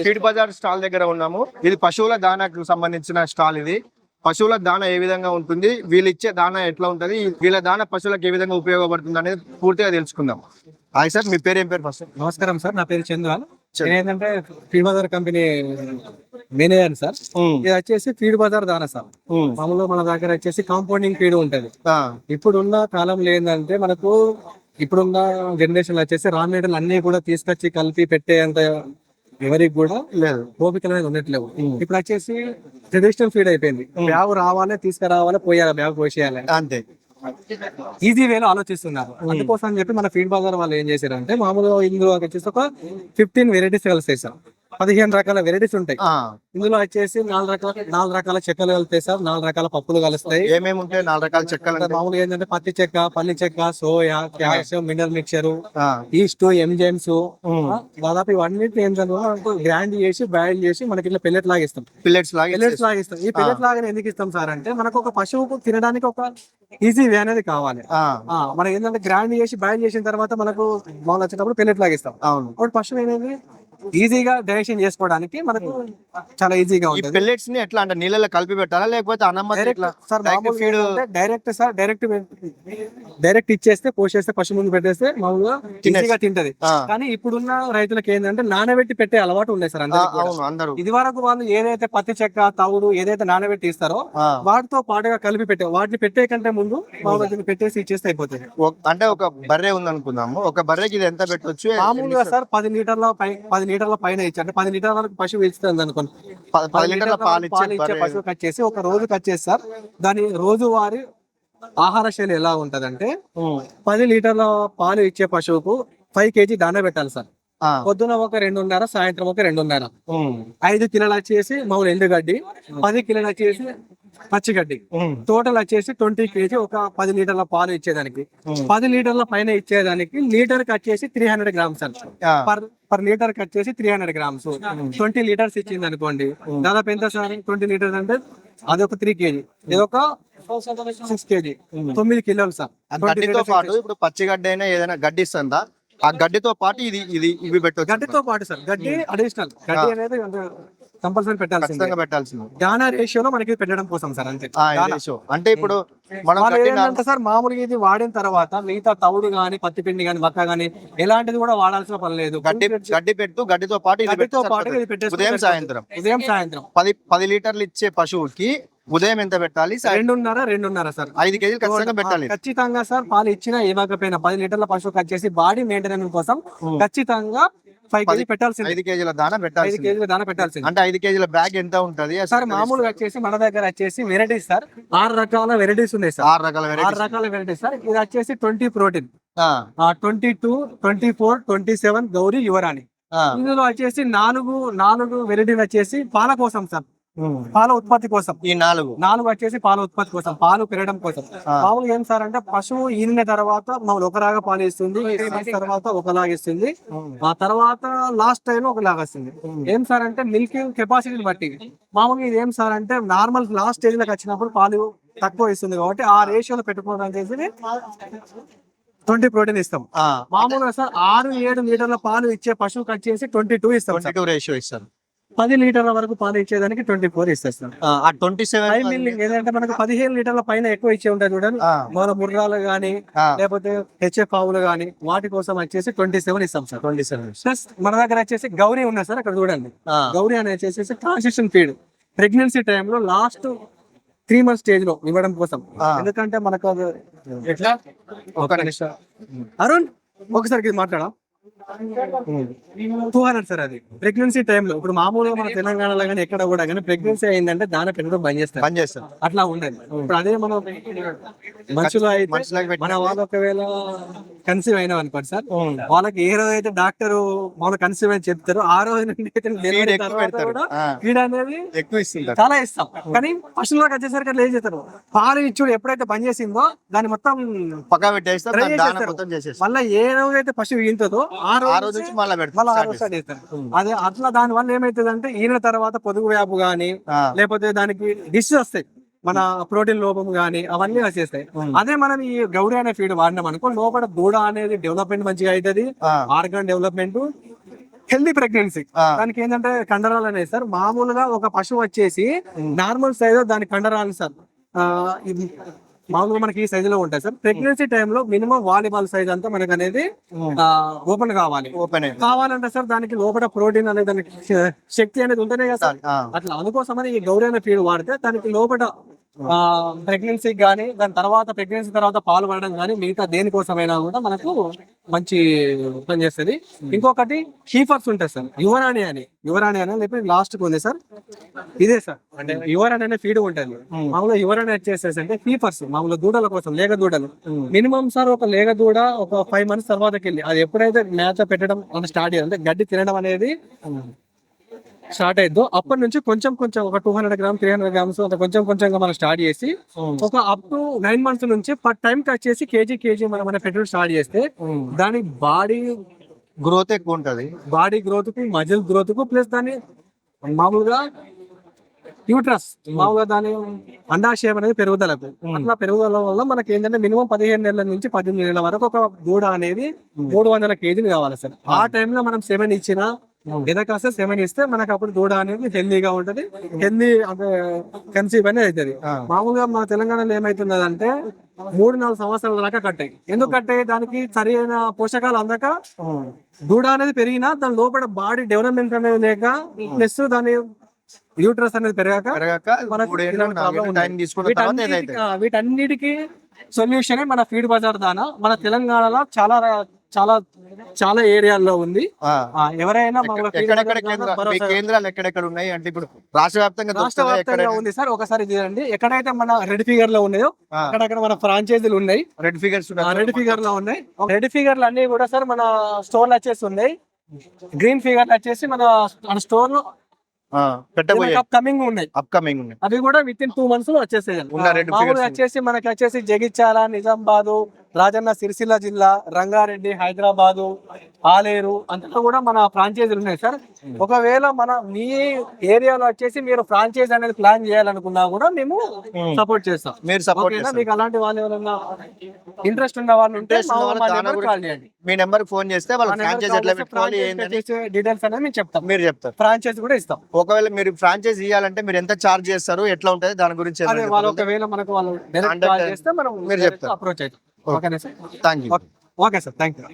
Feed Bazar stall దగ్గర ఉన్నాము. ఇది పశువుల దానాకు సంబంధించిన స్టాల్. ఇది పశువుల దాన ఏ విధంగా ఉంటుంది, వీళ్ళు ఇచ్చే దాన ఎట్లా ఉంటది, వీళ్ళ దాన పశువులకు ఏ విధంగా ఉపయోగపడుతుంది అనేది పూర్తిగా తెలుసుకుందాం. హాయ్ సార్, మీ పేరు ఏం పేరు? ఫస్ట్ నమస్కారం సార్, నా పేరు చంద్ర. ఏంటంటే feed bazaar company manager sir. ఇది వచ్చేసి ఫీడ్ బజార్ దానా సార్. మామూలుగా మన దగ్గర వచ్చేసి కాంపౌండింగ్ ఫీడ్ ఉంటది. ఇప్పుడున్న కాలంలో ఏంటంటే మనకు ఇప్పుడున్న జనరేషన్ వచ్చేసి రా మెటీరియల్ అన్ని కూడా తీసుకొచ్చి కలిపి పెట్టేంత ఎవరికి కూడా లేదు, ఓపికలు అనేది ఉండట్లేవు. ఇప్పుడు వచ్చేసి ట్రెడిషనల్ ఫీడ్ అయిపోయింది. బ్యాగ్ రావాలి, తీసుకురావాలి, పోయాలి, బ్యాగ్ పోసేయాలి, అంతే. ఈజీ వేలో ఆలోచిస్తున్నారు. అందుకోసం అని చెప్పి మన ఫీడ్ బజార్ వాళ్ళు ఏం చేశారంటే మామూలుగా ఇందులో వచ్చేసి ఒక 15 వెరైటీస్ కలిస్తాయి సార్. 15 రకాల వెరైటీస్ ఉంటాయి. ఇందులో వచ్చేసి 4 రకాల చెక్కలు కలుస్తాయి సార్. 4 రకాల పప్పులు కలుస్తాయి. ఏమేమి ఉంటాయి 4 రకాల చెక్కలు? మామూలుగా ఏంటంటే పత్తి చెక్క, పల్లి చెక్క, soya, calcium, mineral mixture, east, enzymes, దాదాపు ఇవన్నీ గ్రైండ్ చేసి బాయిల్ చేసి మనకి ఇట్లా పెల్లెట్ లాగా ఇస్తాం. పిల్లెట్స్ లాగిస్తాం. ఈ పెల్లెట్ లాగా ఎందుకు ఇస్తాం సార్ అంటే మనకు ఒక పశువుకు తినడానికి ఒక ఈజీ వే అనేది కావాలి. మనం ఏంటంటే గ్రైండ్ చేసి బాయిల్ చేసిన తర్వాత మనకు మామూలు వచ్చేటప్పుడు పెల్లెట్ లాగిస్తాం. అవును, పశువు అనేది ఈజీగా డైజెషన్ చేసుకోవడానికి మనకు చాలా ఈజీగా ఉంటుంది. పెల్లెట్స్ ని ఎట్లా అంటే నీళ్ళలో కలిపి పెట్టాలా లేకపోతే డైరెక్ట్ ఇచ్చేస్తే పోసేస్తే పశువు ముందు పెట్టేస్తే మామూలుగా ఈజీగా తింటది. కానీ ఇప్పుడున్న రైతులకు ఏంటంటే నానబెట్టి పెట్టే అలవాటు ఉన్నాయి సార్ అందరూ. ఇది వరకు వాళ్ళు ఏదైతే పత్తి చెక్క, తవుడు ఏదైతే నానబెట్టి ఇస్తారో వాటితో పాటుగా కలిపి పెట్టే వాటిని పెట్టే కంటే ముందు మామూలుగా పెట్టేసి ఇచ్చేస్తే అయిపోతుంది. అంటే ఒక బర్రె ఉంది అనుకుందాము, ఒక బర్రెకి ఇది ఎంత పెట్టవచ్చు? మామూలుగా సార్ 10 లీటర్ల పైన ఇచ్చి అంటే 10 లీటర్ల వరకు పశువు ఇస్తుంది అనుకోండి. 10 లీటర్ల పాలు ఇచ్చే పశువు కట్ చేసి ఒక రోజు కట్ చేసి సార్ దాని రోజువారీ ఆహార శైలి ఎలా ఉంటదంటే 10 లీటర్ల పాలు ఇచ్చే పశువుకు 5 kg దానా పెట్టాలి సార్. పొద్దున ఒక 2.5, సాయంత్రం ఒక 2.5. 5 కిలోలు వచ్చేసి మామూలు ఎండుగడ్డి, 10 కిలోలు వచ్చేసి పచ్చిగడ్డి. టోటల్ వచ్చేసి 20 kg ఒక 10 లీటర్ల పాలు ఇచ్చేదానికి. 10 లీటర్ల పైన ఇచ్చేదానికి లీటర్ కి వచ్చేసి 300 grams అండి. పర్ లీటర్ కి వచ్చేసి 300 grams. 20 లీటర్స్ ఇచ్చింది అనుకోండి, దాదాపు ఎంత సార్? 20 లీటర్స్ అంటే అదొక 3 kg, ఇదొక 6 kg, 9 కిలోలు సార్. గడ్డితో పాటు ఇప్పుడు పచ్చిగడ్డి అయినా ఏదైనా గడ్డి ఇస్తుందా? ఆ గడ్డితో పాటు ఇవి పెట్టవచ్చు. గడ్డితో పాటు సార్ గడ్డి అడిషనల్ గడ్డి అనేది కంపల్సరీ పెట్టాల్సింది. దానా రేషియోలో మనకి పెట్టడం కోసం సార్, అంతే. అంటే ఇప్పుడు సార్ మామూలుగా ఇది వాడిన తర్వాత మిగతా తవుడు గానీ, పత్తి పిండి గానీ, మక్క గానీ ఎలాంటిది కూడా వాడాల్సిన పని లేదు. గడ్డి పెట్టు, గడ్డితో పాటు ఉదయం సాయంత్రం 10 లీటర్లు ఇచ్చే పశువుకి ఉదయం ఎంత పెట్టాలి? 2.5 సార్. 5 kg ఖచ్చితంగా పెట్టాలి. ఖచ్చితంగా సార్. పాలు ఇచ్చినా ఇవ్వకపోయినా 10 లీటర్ల పశువు కట్ చేసి బాడీ మెయింటెనెన్స్ కోసం ఖచ్చితంగా 5 kg పెట్టాల్సింది. 5 kg దానా పెట్టాలి. 5 kg దానా పెట్టాల్సింది. అంటే 5 kg బ్యాగ్ ఎంత ఉంటది సార్? మామూలుగా వచ్చేసి మన దగ్గర వచ్చేసి వెరైటీస్ సార్ 6 రకాల వెరైటీస్ ఉన్నాయి సార్. 6 రకాల వెరైటీస్ సార్. ఇది వచ్చేసి 20 ప్రోటీన్, 22, 24, 27 గౌరీ, యువరాణి. ఇందులో వచ్చేసి 4 వెరైటీలు వచ్చేసి పాల కోసం సార్, పాల ఉత్పత్తి కోసం. ఈ 4 వచ్చేసి పాల ఉత్పత్తి కోసం, పాలు పెరగడం కోసం. మామూలుగా ఏం సార్ అంటే పశువు ఈనిన తర్వాత మామూలు ఒకలాగా పాలు ఇస్తుంది, 3 months తర్వాత ఒకలాగా ఇస్తుంది, ఆ తర్వాత లాస్ట్ టైం ఒకలాగా వస్తుంది. ఏం సార్ అంటే మిల్కింగ్ కెపాసిటీని బట్టి మామూలుగా ఇది ఏం సార్ అంటే నార్మల్ లాస్ట్ స్టేజ్ లోకి వచ్చినప్పుడు పాలు తక్కువ ఇస్తుంది కాబట్టి ఆ రేషియోలో పెట్టుకోవడం చేసి 20 ప్రోటీన్ ఇస్తాం. మామూలుగా సార్ 6-7 లీటర్ల పాలు ఇచ్చే పశువుకి వచ్చేసి 22 ఇస్తాం. 22 రేషియో ఇస్తారు. 10 లీటర్ల వరకు పాలు ఇచ్చేదానికి 24 ఇస్తాం. ఆ 27 ఏదంటే మనకు 15 లీటర్ల పైన ఎక్కువ ఇచ్చే ఉంటాయి చూడండి, మన ముర్రాలు గానీ లేకపోతే హెచ్ఎఫ్ ఆవులు గానీ వాటి కోసం వచ్చేసి 27 ఇస్తాం సార్. 27 ప్లస్ మన దగ్గర వచ్చేసి గౌరీ ఉన్నాయి సార్. అక్కడ చూడండి, గౌరీ అనేది వచ్చేసి ట్రాన్సిషన్ ఫీడ్ ప్రెగ్నెన్సీ టైంలో లాస్ట్ 3 months స్టేజ్ లో ఇవ్వడం కోసం. ఎందుకంటే మనకు ఎట్లా అరుణ్ ఒకసారి మాట్లాడా 200 సార్. అది ప్రెగ్నెన్సీ టైంలో. ఇప్పుడు మామూలుగా మన తెలంగాణలో కానీ ఎక్కడ కూడా కానీ ప్రెగ్నెన్సీ అయిందంటే దాన పెట్టడం బంద్ చేస్తారు. అట్లా ఉండదు. ఇప్పుడు అదే మనం మనుషులు అయితే మన వాళ్ళు ఒకవేళ కన్సీవ్ అయినా అనుకోండి సార్, వాళ్ళకి ఏ రోజు అయితే డాక్టర్ వాళ్ళు కన్సీవ్ అని చెప్తారో ఆ రోజు నుండి ఫీడ్ అనేది ఎక్కువ ఇస్తుంది, చాలా ఇస్తాం. కానీ పశువులకు వచ్చేసరికి అట్లా ఏం చేస్తారు, పాలు ఇచ్చుడు ఎప్పుడైతే బంద్ చేసిందో దాన్ని మొత్తం పక్క పెట్టేస్తారు. మళ్ళీ ఏ రోజైతే పశువు ఈంతుందో ఆ రోజు అదే అట్లా దాని వల్ల ఏమైతుంది అంటే ఈయన తర్వాత పొదుగు వ్యాపు గానీ లేకపోతే దానికి డిసీజ్ వస్తాయి, మన ప్రోటీన్ లోపం గానీ అవన్నీ వచ్చేస్తాయి. అదే మనం ఈ గౌరీ అనే ఫీడ్ వాడినాం అనుకో లోపల దూడ అనేది డెవలప్మెంట్ మంచిగా అవుతుంది, ఆర్గాన్ డెవలప్మెంట్ హెల్దీ ప్రెగ్నెన్సీ. దానికి ఏంటంటే కండరాలు అనేది సార్, మామూలుగా ఒక పశువు వచ్చేసి నార్మల్ సైజ్ దాని కండరాలు సార్ ఇది మామూలుగా మనకి ఈ సైజులో ఉంటాయి సార్. ప్రెగ్నెన్సీ టైంలో మినిమం వాలీబాల్ సైజ్ అంతా మనకి అనేది ఓపెన్ కావాలి. కావాలంటే సార్ దానికి లోపల ప్రోటీన్ అనేది దానికి శక్తి అనేది ఉంటేనే కదా సార్. అట్లా అందుకోసమని ఈ గౌరీ అనే ఫీడ్ వాడితే దానికి లోపల ప్రెగ్నెన్సీ కానీ దాని తర్వాత ప్రెగ్నెన్సీ తర్వాత పాలు పడడం కానీ మిగతా దేనికోసమైనా కూడా మనకు మంచి పని చేస్తుంది. ఇంకొకటి హీఫర్స్ ఉంటాయి సార్, యువరాణి అని లేకపోతే లాస్ట్ ఉంది సార్, ఇదే సార్ అంటే యువరాణి అనే ఫీడ్ ఉంటుంది. మామూలుగా యువరాణి వచ్చేసేసి అంటే హీఫర్స్ మామూలుగా దూడల కోసం, లేగ దూడలు. మినిమం సార్ ఒక లేగ దూడ ఒక 5 months తర్వాతకి వెళ్ళి అది ఎప్పుడైతే మేత పెట్టడం స్టార్ట్ అయ్యింది అంటే గడ్డి తినడం అనేది స్టార్ట్ అయిద్దో అప్పటి నుంచి కొంచెం ఒక 200 grams 300 grams అంత కొంచెంగా మనం స్టార్ట్ చేసి ఒక అప్ టు 9 months నుంచి పర్ టైం కి వచ్చేసి కేజీ మనం పెట్టడం స్టార్ట్ చేస్తే దాని బాడీ గ్రోత్ ఎక్కువ ఉంటది. బాడీ గ్రోత్ కు, మజిల్ గ్రోత్ కు, ప్లస్ దాని మామూలుగా యూట్రస్ మామూలుగా దాని అండాశయం అనేది పెరుగుదలకు. అట్లా పెరుగుదల వల్ల మనకి ఏంటంటే మినిమం 15 నెలల నుంచి 18 నెలల వరకు ఒక దూడ అనేది 300 kg కావాలి సార్. ఆ టైంలో మనం 7 ఇచ్చినా ఎదకాస్తే 7 ఇస్తే మనకు అప్పుడు దూడ అనేది హెల్దీగా ఉంటది, హెల్దీ అంటే కన్సీవ్ అనేది అవుతుంది. మామూలుగా మన తెలంగాణలో ఏమైతున్నదంటే 3-4 సంవత్సరాల దాకా కట్టాయి. ఎందుకు కట్టాయి? దానికి సరైన పోషకాలు అందక దూడ అనేది పెరిగినా దాని లోపల బాడీ డెవలప్మెంట్ అనేది లేక, ప్లస్ దాని యూట్రస్ అనేది పెరగాక వీటన్నిటికి సొల్యూషన్ మన ఫీడ్ బజార్ దానా మన తెలంగాణలో చాలా ఏరియాల్లో ఉంది. ఎవరైనా కేంద్రాలు ఎక్కడెక్కడ ఉన్నాయి అంటే ఇప్పుడు రాష్ట్ర వ్యాప్తంగా ఉంది సార్. ఒకసారి చూడండి, ఎక్కడైతే మన రెడ్ ఫిగర్ లో ఉన్నాయో అక్కడక్కడ మన ఫ్రాంచైజీలు ఉన్నాయి. రెడ్ ఫిగర్ లో ఉన్నాయి. రెడ్ ఫిగర్లు అన్ని కూడా సార్ మన స్టోర్లు వచ్చేసి ఉన్నాయి. గ్రీన్ ఫిగర్లు వచ్చేసి మన స్టోర్ లో అప్కమింగ్ ఉన్నాయి. అవి కూడా విత్ ఇన్ 2 months లో వచ్చేసాయి. మామూలుగా వచ్చేసి మనకి వచ్చేసి జగిత్యాల, నిజామాబాదు, రాజన్న సిరిసిల్ల జిల్లా, రంగారెడ్డి, హైదరాబాదు, ఆలేరు అంతటా కూడా మన ఫ్రాంచైజీలు ఉన్నాయి సార్. ఒకవేళ మీ ఏరియాలో వచ్చేసి మీరు ఫ్రాంచైజ్ అనేది ప్లాన్ చేయాలనుకున్నా కూడా మేము సపోర్ట్ చేస్తాం. మీకు అలాంటి వాళ్ళు ఎవరైనా ఇంట్రెస్ట్ ఉన్న వాళ్ళు ఉంటే కాల్ చేయండి. మీ నెంబర్ ఫోన్ చేస్తే డీటెయిల్స్ అనేది మేము చెప్తాం. మీరు చెప్తారు. ఫ్రాంచైజ్ కూడా ఇస్తాం. ఒకవేళ మీరు ఫ్రాంచైజ్ ఇవ్వాలంటే మీరు ఎంత చార్జ్ చేస్తారు, ఎట్లా ఉంటది దాని గురించి ఒకవేళ మనకు వాళ్ళు డైరెక్ట్ కాల్ చేస్తే మనం మీరు చెప్తారు. అప్రోచ్ అవుతాం. ఓకేనా sir? Thank you. Okay sir, thank you.